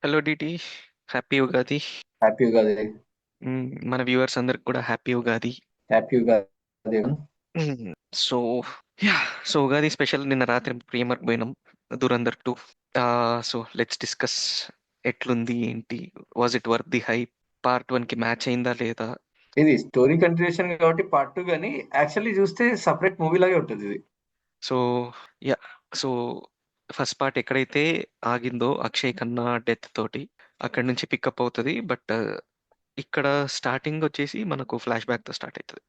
Hello DT. Happy Ugadi. Happy Ugadi. మన viewers అందరికి కూడా happy Ugadi. Happy Ugadi. So ya so Ugadi special నిన్న రాత్రి ప్రీమియర్ పోయినాం, దురందర్ 2. So let's discuss. ఎట్లుంది ఏంటి? Was it worth the hype? Part 1 కి మ్యాచ్ అయిందా లేదా? ఇది స్టోరీ కంటిన్యూషన్ కాబట్టి పార్ట్ 2 గానీ యాక్చువల్లీ చూస్తే సపరేట్ మూవీ లాగే ఉంటుంది ఇది. So ya so first part ఎక్కడైతే ఆగిందో అక్షయ్ ఖన్నా డెత్ తోటి, అక్కడి నుంచి పికప్ అవుతుంది. బట్ ఇక్కడ స్టార్టింగ్ వచ్చేసి మనకు ఫ్లాష్ బ్యాక్ తో స్టార్ట్ అవుతుంది.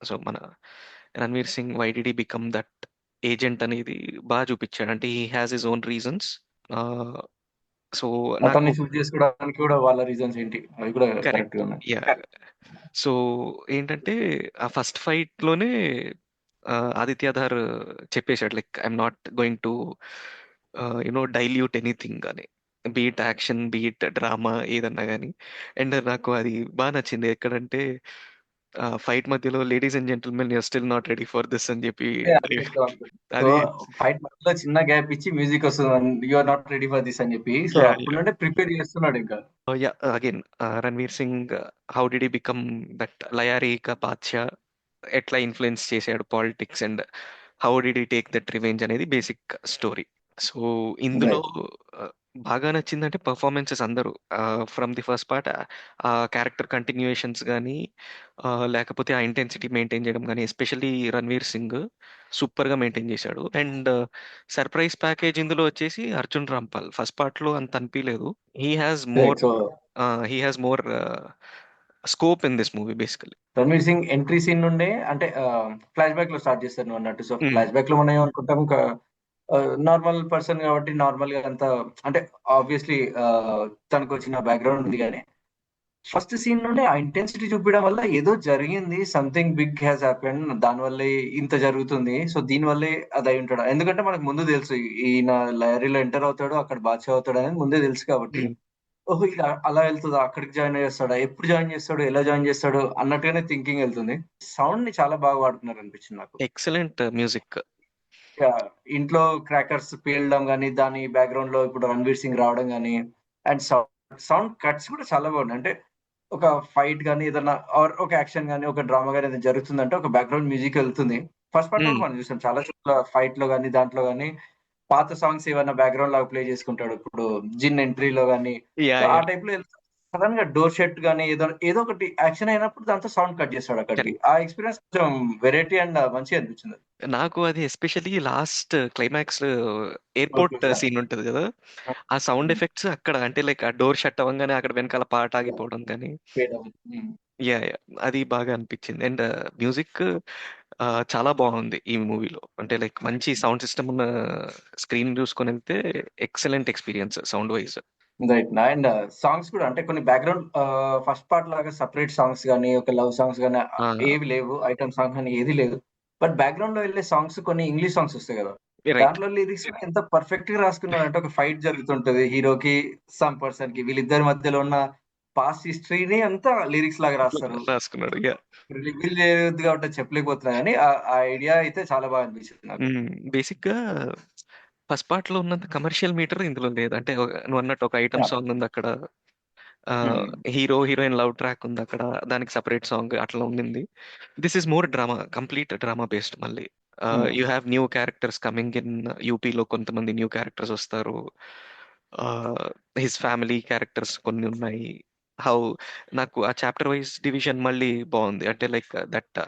సో మన Ranveer Singh why did he become that agent అనేది బాగా చూపించాడు. అంటే he has his own reasons. So నాకు అతన్ని చూస్ చేసుకోవడానికి కూడా వాళ్ళ రీజన్స్ ఏంటి అవి కూడా కరెక్ట్ కరెక్ట్. గా ఉన్నాయి. యా సో ఏంటంటే ఆ ఫస్ట్ ఫైట్ లోనే ఆదిత్యధార్ చెప్పేశాడు, like I'm not going to dilute anything అని, బీట్ యాక్షన్ బీట్ డ్రామా ఏదన్నా కానీ. అండ్ నాకు అది బాగా నచ్చింది. ఎక్కడంటే ఫైట్ మధ్యలో ladies and gentlemen you're still not ready for this అని చెప్పి అది సో అది ఫైట్ మధ్యలో చిన్న గ్యాప్ ఇచ్చి మ్యూజిక్ వస్తుంది, you are not ready for this అని చెప్పి. సో యా అప్పుడు నుండే ప్రిపేర్ చేస్తున్నాడు ఇంకా. Ya again Ranveer Singh how did he become that Lyari కా బాద్షా, ఎట్లా ఇన్ఫ్లుయెన్స్ చేశాడు politics, and how did he take that revenge అనేది బేసిక్ స్టోరీ. సో ఇందులో రైట్. uh, బాగా నచ్చిందంటే పర్ఫార్మెన్సెస్ అందరూ ఫ్రమ్ ది ఫస్ట్ పార్ట్. ఆ క్యారెక్టర్ కంటిన్యూయేషన్స్ కానీ లేకపోతే ఆ ఇంటెన్సిటీ మెయింటైన్ చేయడం కానీ, ఎస్పెషల్లీ రణ్వీర్ సింగ్ సూపర్ గా మెయింటైన్ చేశాడు. అండ్ సర్ప్రైజ్ ప్యాకేజ్ ఇందులో వచ్చేసి అర్జున్ రాంపాల్. ఫస్ట్ పార్ట్ లో అంత అనిపించలేదు. He has more right. So he has more scope in this movie basically. Ranveer Singh entry scene నుండే అంటే ఫ్లాష్ బ్యాక్ లో స్టార్ట్ చేస్తారు నువ్వు అన్నట్టు. సో ఫ్లాష్ బ్యాక్ లో మనం ఏమనుకుంటాం, నార్మల్ పర్సన్ కాబట్టి నార్మల్ గా అంత అంటే ఆబ్వియస్లీ తనకు వచ్చిన బ్యాక్గ్రౌండ్ ఉంది. కానీ ఫస్ట్ సీన్ నుండి ఆ ఇంటెన్సిటీ చూపించడం వల్ల ఏదో జరిగింది, సంథింగ్ బిగ్ హ్యాస్ హ్యాపెండ్, దానివల్లే ఇంత జరుగుతుంది. సో దీని వల్లే అది అయి ఉంటాడు. ఎందుకంటే మనకు ముందు తెలుసు ఈయన లయరీలో ఎంటర్ అవుతాడు, అక్కడ బాద్షా అవుతాడు అనేది ముందే తెలుసు కాబట్టి, ఓహో ఇది అలా వెళ్తుందా, అక్కడికి జాయిన్ చేస్తాడా, ఎప్పుడు జాయిన్ చేస్తాడు, ఎలా జాయిన్ చేస్తాడు అన్నట్టుగానే థింకింగ్ వెళ్తుంది. సౌండ్ ని చాలా బాగా వాడుతున్నారు అనిపించింది నాకు. Excellent music. ఇక ఇంట్లో క్రాకర్స్ పేలడం గానీ, దాని బ్యాక్‌గ్రౌండ్‌లో ఇప్పుడు 'రణ్వీర్ సింగ్' రావడం గానీ, అండ్ సౌండ్ కట్స్ కూడా చాలా బాగున్నాయి. అంటే ఒక ఫైట్ గానీ, ఏదన్నా ఆర్ ఒక యాక్షన్ గానీ, ఒక డ్రామా గానీ ఏదైనా జరుగుతుందంటే ఒక బ్యాక్‌గ్రౌండ్ మ్యూజిక్ ఎళ్తుంది. ఫస్ట్ పార్ట్‌లో కూడా మనం చూసాం. చాలా చోట్ల ఫైట్‌లో గానీ, దాంట్లో గానీ పాత సాంగ్స్ ఏవన్నా బ్యాక్‌గ్రౌండ్ లాగా ప్లే చేసుకుంటాడు. ఇప్పుడు 'జిన్' ఎంట్రీలో గానీ, యా సో ఆ యా టైప్‌లో సడెన్‌గా డోర్ షట్ గానీ ఏదో ఒకటి యాక్షన్ అయినప్పుడు దాంతో సౌండ్ కట్ చేస్తాడు అక్కడికి. ఆ ఎక్స్‌పీరియన్స్ కొంచెం వెరైటీ అండ్ మంచిగా అనిపించింది. నాకు అది especially last climax okay. Airport yah! Scene ఉంటది కదా, ఆ సౌండ్ ఎఫెక్ట్స్ అక్కడ అంటే లైక్ ఆ డోర్ షట్ అవ్వగానే అక్కడ వెనకాల పాట ఆగిపోవడం కానీ. ఫేడ్ అవుతుంది. యా యా అది బాగా అనిపించింది. అండ్ మ్యూజిక్ చాలా బాగుంది ఈ మూవీలో. అంటే లైక్ మంచి సౌండ్ సిస్టమ్ ఉన్న స్క్రీన్ చూసుకొని వెళ్తే excellent experience sound wise. Right. And songs కూడా అంటే కొన్ని బ్యాక్‌గ్రౌండ్ ఫస్ట్ పార్ట్ లాగా సెపరేట్ సాంగ్స్ గాని, ఒక లవ్ సాంగ్స్ గాని ఏవి లేవు. ఐటెమ్ సాంగ్ అని ఏది లేదు. బట్ బ్యాక్‌గ్రౌండ్‌లో వెళ్ళే సాంగ్స్ కొన్ని ఇంగ్లీష్ సాంగ్స్ వస్తాయి గదా! రైట్. దాంట్లో లిరిక్స్ ఎంత పర్ఫెక్ట్‌గా రాసుకున్నాడంటే, ఒక ఫైట్ జరుగుతుంటది హీరోకి, సమ్ పర్సన్‌కి. వీళ్ళిద్దరి మధ్యలో ఉన్న పాస్ట్ హిస్టరీని అంతా లిరిక్స్ లాగా రాస్తారు. రాసుకున్నాడు. యా రివీల్ చేయొద్దు కాబట్టి చెప్పలేకపోతున్నా గానీ, ఆ ఐడియా అయితే చాలా బాగా అనిపించింది నాకు. బేసిక్ గా ఫస్ట్ పార్ట్ లో ఉన్నంత కమర్షియల్ మీటర్ ఇందులో లేదు. అంటే నువ్వు అన్నట్టు ఒక ఐటమ్ యాహ్! సాంగ్ ఉంది అక్కడ, హ్మ్. హీరో హీరోయిన్ లవ్ ట్రాక్ ఉంది అక్కడ, దానికి సపరేట్ సాంగ్ అట్లా ఉండింది. This is more drama, complete drama based మళ్ళీ. హ్మ్. You have new characters coming in. యూపీలో కొంతమంది న్యూ క్యారెక్టర్స్ వస్తారు. హిస్ ఫ్యామిలీ క్యారెక్టర్స్ కొన్ని ఉన్నాయి. హౌ నాకు ఆ చాప్టర్ వైజ్ డివిజన్ మళ్ళీ బాగుంది. అంటే లైక్ దట్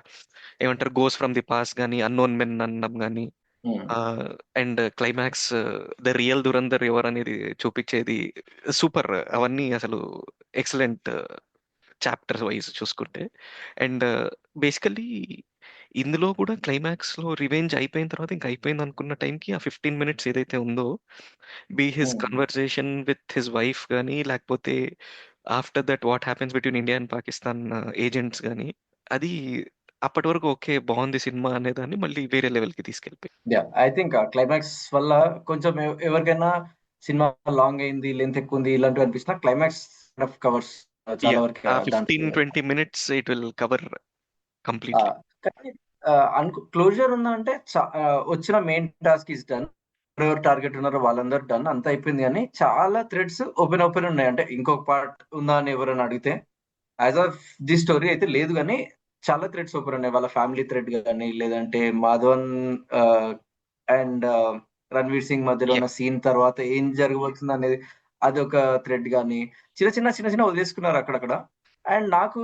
ఏమంటారు, గోస్ ఫ్రమ్ ది పాస్ కానీ, అన్నోన్ మెన్ అనడం కానీ, హ్మ్. And climax the real Dhurandhar ఎవరు అనేది చూపించేది సూపర్. అవన్నీ అసలు ఎక్సలెంట్ చాప్టర్ వైజ్ చూసుకుంటే. అండ్ బేసికల్లీ ఇందులో కూడా క్లైమాక్స్ లో రివెంజ్ అయిపోయిన తర్వాత ఇంకా అయిపోయింది అనుకున్న టైంకి ఆ 15 minutes ఏదైతే ఉందో, బీ హిస్ హ్మ్. కన్వర్సేషన్ విత్ హిస్ వైఫ్ కానీ, లేకపోతే after that what happens between India and Pakistan agents కానీ, అది అప్పటి వరకు ఓకే బాగుంది సినిమా అనేదాన్ని మళ్ళీ వేరే లెవెల్కి తీసుకెళ్ళిపోయి. యాహ్! ఐ థింక్ ఆ క్లైమాక్స్ వల్ల కొంచెం ఎవరికైనా సినిమా లాంగ్ అయింది, లెంత్ ఎక్కువుంది ఇలాంటివి అనిపించినా క్లైమాక్స్ ఎనఫ్ కవర్స్ యా చాలా వరకు ఆ దాంట్లో. 15-20 minutes ఇట్ విల్ కవర్ ఆ! కంప్లీట్లీ. కానీ క్లోజర్ ఉందా అంటే వచ్చిన మెయిన్ టాస్క్ ఈస్ డన్. ఎవరెవరు టార్గెట్ ఉన్నారో వాళ్ళందరూ డన్, అంతా అయిపోయింది. కానీ చాలా థ్రెడ్స్ ఓపెన్ ఉన్నాయి. అంటే ఇంకొక పార్ట్ ఉందా అని ఎవరైనా అడిగితే యాజ్ ఆఫ్ ది స్టోరీ అయితే లేదు, కానీ చాలా థ్రెడ్స్ ఓపెన్ ఉన్నాయి. వాళ్ళ ఫ్యామిలీ థ్రెడ్ కానీ, లేదంటే మాధవన్ అండ్ రణ్వీర్ సింగ్ మధ్యలో యాహ్! ఉన్న సీన్ తర్వాత ఏం జరగబోతుంది అనేది అదొక థ్రెడ్ గానీ, చిన్న వదిలేసుకున్నారు అక్కడక్కడ. అండ్ నాకు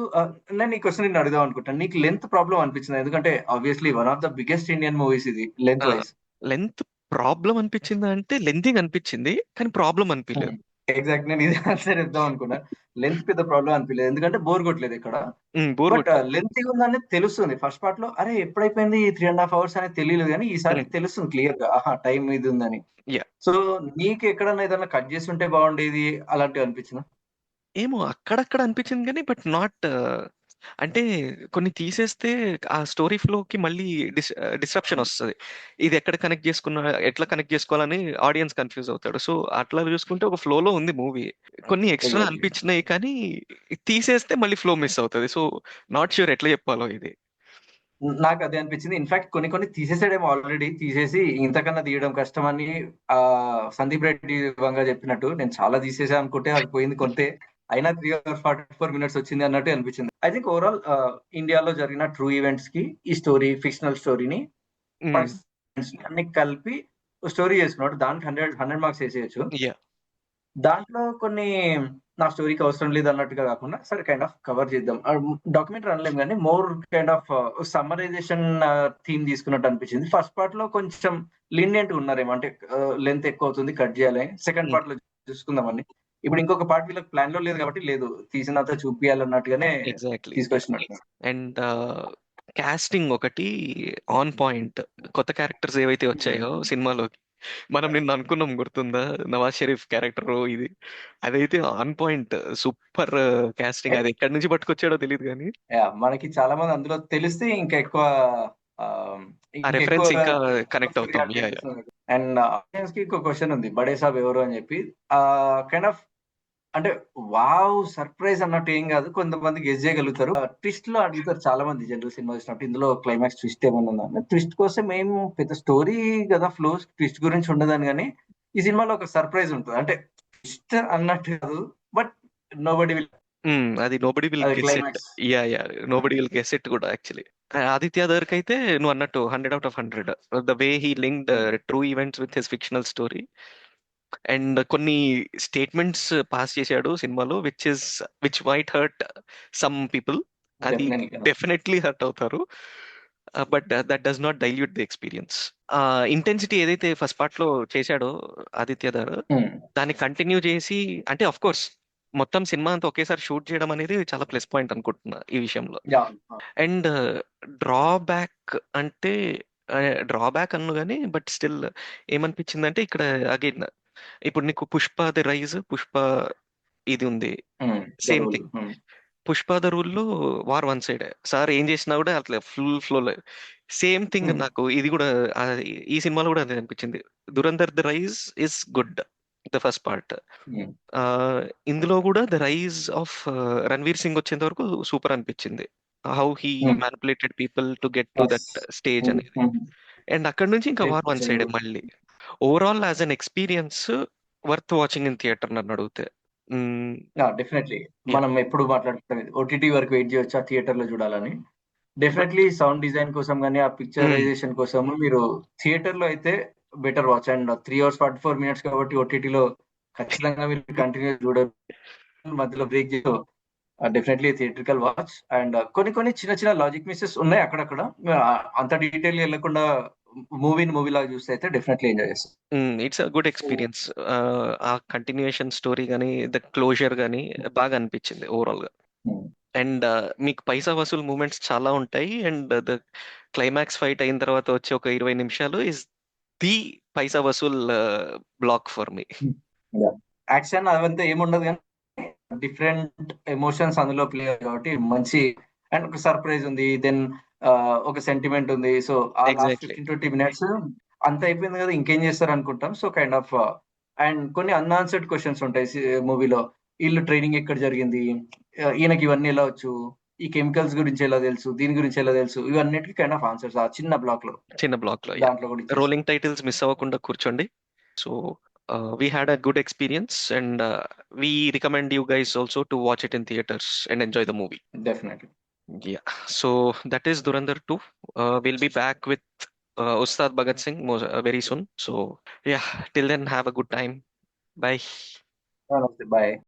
నేను ఈ క్వెషన్ నిన్ను అడుగుదాం అనుకుంటాను. నీకు లెంత్ ప్రాబ్లమ్ అనిపించిందా? ఎందుకంటే obviously one of the biggest Indian movies ఇది ఆ! Length vice. లెంత్ ప్రాబ్లమ్ అనిపిచ్చిందా అంటే లెంతీగా అనిపిచ్చింది. కానీ ప్రాబ్లమ్ హ్మ్. అనిపియలేదు. ఎగ్జాక్ట్, నేను ఇదే ఆన్సర్ చెప్దాం అనుకున్నా. లెంత్ పెద్ద ప్రాబ్లమ్ అనిపియలేదు. ఎందుకంటే బోర్ కొట్టలేదు ఎక్కడ. బోర్ బట్ కొట్టలేదు. లెంతీగా ఉందనేది తెలుస్తుంది. ఫస్ట్ పార్ట్‌లో అరే! ఎప్పుడైపోయింది 3½ అవర్స్ అనేది తెలియలేదు గానీ, ఈసారి హ్మ్. తెలుస్తుంది క్లియర్‌గా. ఆహా! టైమ్ ఇది ఉందని. యాహ్! సో, నీకు ఎక్కడన్నా ఏదన్నా కట్ చేసుంటే బాగుండేది అలాంటివి అనిపించిందా? ఏమో అక్కడక్కడ అనిపిచ్చింది గానీ నాట్ అంటే కొన్ని తీసేస్తే ఆ స్టోరీ ఫ్లోకి మళ్ళీ డిస్రప్షన్ హ్మ్. ఒస్తది. ఇది ఎక్కడ కనెక్ట్ జేసుకున్నా ఎట్లా కనెక్ట్ జేసుకోవాలని ఆడియన్స్ కన్‌ఫ్యూజ్ అవుతాడు. సో, అట్లా చూసుకుంటే ఒక ఫ్లోలో ఉంది మూవీ. కొన్ని ఎక్స్‌ట్రా ఎగ్జాక్ట్‌లీ. అనిపిచ్చినాయి కానీ తీసేస్తే మళ్ళీ ఫ్లో మిస్ అవుతది. సో, నాట్ ష్యూర్ ఎట్లా జెప్పాలో ఇది. నాకదే అనిపించింది. ఇన్‌ఫాక్ట్ కొన్ని తీసేసాడేమో ఆల్రెడీ. తీసేసి ఇంతకన్నా తీయడం కష్టమని 'సందీప్ రెడ్డి వంగ' చెప్పినట్టు నేను చాలా తీసేసా అనుకుంటే అది పోయింది కొంతే. అయినా 3 అవర్స్ 44 మినిట్స్ వచ్చింది అన్నట్టే అనిపించింది. ఐ థింక్ ఓవరాల్ ఇండియాలో జరిగిన ట్రూ ఈవెంట్స్‌కి ఈ స్టోరీ, ఫిక్షనల్ స్టోరీని, హ్మ్. పర్సన్స్‌ని అన్ని కలిపి స్టోరీ చేసుకున్నాడు. దానికి 100 మార్క్స్ ఏసేయొచ్చు. యాహ్! దాంట్లో కొన్ని నా స్టోరీకి అవసరం లేదన్నట్టుగా గాకుండా, సరే కైండ్ ఆఫ్ కవర్ చేద్దాం. డాక్యుమెంటరీ అనలేము గానీ, more kind of summarisation theme తీసుకున్నట్టు అనిపించింది. ఫస్ట్ పార్ట్‌లో కొంచెం లీనియంట్‌గా ఉన్నారేమో. అంటే లెంత్ ఎక్కువవుతుంది, కట్ చేయాలి. సెకండ్ హ్మ్. పార్ట్‌లో చూసుకుందామని. ఇప్పుడు ఇంకొక పార్ట్ వీళ్ళకి ప్లాన్‌లో లేదు కాబట్టి లేదు. తీసినంత చూపియాలన్నట్టుగానే ఎగ్జాక్ట్‌లీ. తీసుకొచ్చినట్టున్నారు. అండ్ కాస్టింగ్ ఒకటి ఆన్ పాయింట్. కొత్త క్యారెక్టర్స్ ఏవైతే వచ్చాయో సినిమాలోకి, మనం నిన్న అనుకున్నాం గుర్తుందా? నవాజ్ షరీఫ్ క్యారెక్టర్ ఇది. అదైతే ఆన్ పాయింట్. Super casting. అది ఎక్కడి నుంచి పట్టుకొచ్చాడో తెలీదు గానీ, యాహ్! మనకి చాలా మంది అందులో తెలిస్తే ఇంకా ఎక్కువ ఆహ్, ఆ ఇంకెక్కువ రెఫరెన్స్ ఇంకా కనెక్ట్ పర్ఫెక్ట్‌గా అవుతాం. Attend yeah! యాహ్! చేస్తున్నారు. అండ్ ఆడియన్స్‌కి ఇంకో క్వెషన్ ఉంది. 'బడే సాబ్' ఎవరు అని చెప్పి. కైండ్ ఆఫ్ అంటే వావ్! సర్ప్రైజ్ అన్నట్టు ఏం గాదు. కొంతమంది గెస్ చేయగలుగుతారు. ట్విస్ట్‌లో అడుగుతారు చాలా మంది జనరల్ సినిమా చూసినప్పుడు. ఇందులో క్లైమాక్స్ ట్విస్ట్ ఏమన్నా ఉందా అని. ట్విస్ట్ కోసం ఏం పెద్ద స్టోరీ గదా! ట్విస్ట్ గురించి ఉండదని గాని, ఈ సినిమాలో ఒక సర్ప్రైజ్ ఉంటది. అంటే ట్విస్ట్ అన్నట్టు కాదు. బట్ నోబడీ విల్ అది నోబడీ విల్ అది guess it. Climax. Yeah! Nobody will guess it కూడా యాక్చువల్లీ. 'ఆదిత్య ధర్'కి అయితే నువ్వన్నట్టు 100 out of 100. The way he linked hmm. True events with his fictional story. And కొన్ని స్టేట్మెంట్స్ పాస్ చేశాడు సినిమాలో which might hurt some people. అది definitely. Definitely hurt అవుతారు. But that does not dilute the experience. Intensity ఏదైతే first part లో చేశాడో ఆదిత్య ధర్, హ్మ్. దాన్ని కంటిన్యూ చేసి, అంటే ఆఫ్ కోర్స్ మొత్తం సినిమా అంతా ఒకేసారి షూట్ చేయడం అనేది చాలా ప్లస్ పాయింట్ అనుకుంటున్నా ఈ విషయంలో. యాహ్! ఆ! అండ్ డ్రాబ్యాక్ అంటే డ్రాబ్యాక్ అన్ను కానీ బట్ స్టిల్ ఏమనిపించిందంటే ఇక్కడ అగైన్ ఇప్పుడు నీకు 'పుష్ప ది రైజ్', 'పుష్ప' ఇది ఉంది. హ్మ్. The same rule. థింగ్. హ్మ్. 'పుష్ప ద రూల్'లో వార్ వన్ సైడే. సార్ ఏం చేసినా కూడా అట్లా ఫుల్ ఫ్లోలో. సేమ్ థింగ్ హ్మ్. నాకు ఇది కూడా ఈ సినిమాలో కూడా అదే అనిపించింది. 'Dhurandhar the rise' is good, the first part. Hmm. ఇందులో కూడా the rise of Ranveer Singh వచ్చేంత వరకు సూపర్ అనిపించింది. How he hmm. Manipulated people to get to yes. That stage hmm. అనేది. హ్మ్. అండ్ అక్కడ నుంచి ఇంకా వార్ వన్ సైడ్ మళ్ళీ. Overall as an experience worth watching in theatre నన్ను అడిగితే. యాహ్! డెఫినెట్‌లీ. యా. మనం ఎప్పుడు మాట్లాడుకుంటాం ఇది. ఓటీటీ వరకు వెయిట్ చేయొచ్చా థియేటర్‌లో చూడాలని. డెఫినెట్‌లీ సౌండ్ డిజైన్ కోసం గాని, ఆ పిక్చరైజేషన్ కోసము మీరు థియేటర్‌లో అయితే better watch. And 3 hours 44 minutes కాబట్టి ఓటీటీలో ఖచ్చితంగా మీరు కంటిన్యూ‌గా చూడొచ్చు. మధ్యలో బ్రేక్ చేసి డెఫినెట్‌లీ థియేట్రికల్ వాచ్. అండ్ కొన్ని చిన్న లాజిక్ మిసెస్ ఉన్నాయి అక్కడక్కడ. అంత డీటెయిల్‌గా ఎళ్ళకుండా మూవీని మూవీలాగా చూస్తే అయితే డెఫినెట్‌లీ ఎంజాయ్ చేస్తారు. It's a good so experience. ఆ కంటిన్యూయేషన్ స్టోరీ గానీ, ద క్లోజర్ గానీ బాగా అనిపించింది ఓవరాల్‌గా. హ్మ్. అండ్ మీకు పైసా వసూలు మూమెంట్స్ చాలా ఉంటాయి. అండ్ ద క్లైమాక్స్ ఫైట్ అయిన తర్వాత వచ్చే ఒక 20 నిమిషాలు is the paisa vasool block for me. Hmm. Yeah! Action అవంతా ఏముండదు గానీ, డిఫరెంట్ ఎమోషన్స్ అందులో ప్లే అయ్యాయి కాబట్టి మంచి. అండ్ ఒక సర్ప్రైజ్ ఉంది. దెన్ ఒక సెంటిమెంట్ ఉంది. సో, ఆ లాస్ట్ ఎగ్జాక్ట్‌లీ. 15, 20 మినిట్స్ అంతా అయిపోయింది కదా! ఇంకేం చేస్తారనుకుంటాం. సో, కైండ్ ఆఫ్ అండ్ కొన్ని అన్‌ఆన్సర్డ్ క్వెషన్స్ ఉంటాయి మూవీలో. ఈళ్ళు ట్రైనింగ్ ఎక్కడ జరిగింది? ఈయనకి ఇవన్నీ ఎలా వచ్చు? ఈ కెమికల్స్ గురించి ఎలా తెలుసు? దీని గురించి ఎలా తెలుసు? ఇవన్నిటికి కైండ్ ఆఫ్ ఆన్సర్స్ ఆ చిన్న బ్లాక్‌లో చిన్న బ్లాక్‌లో. యాహ్! దాంట్లో కూడా ఇచ్చేసారు. రోలింగ్ టైటిల్స్ మిస్ అవ్వకుండా కూర్చోండి. So we had a good experience, and we recommend you guys also to watch it in theaters and enjoy the movie. Definitely. Yeah. So that is Durandar 2. We'll be back with Ustad Bhagat Singh very soon. So yeah, till then, have a good time. Bye. Bye.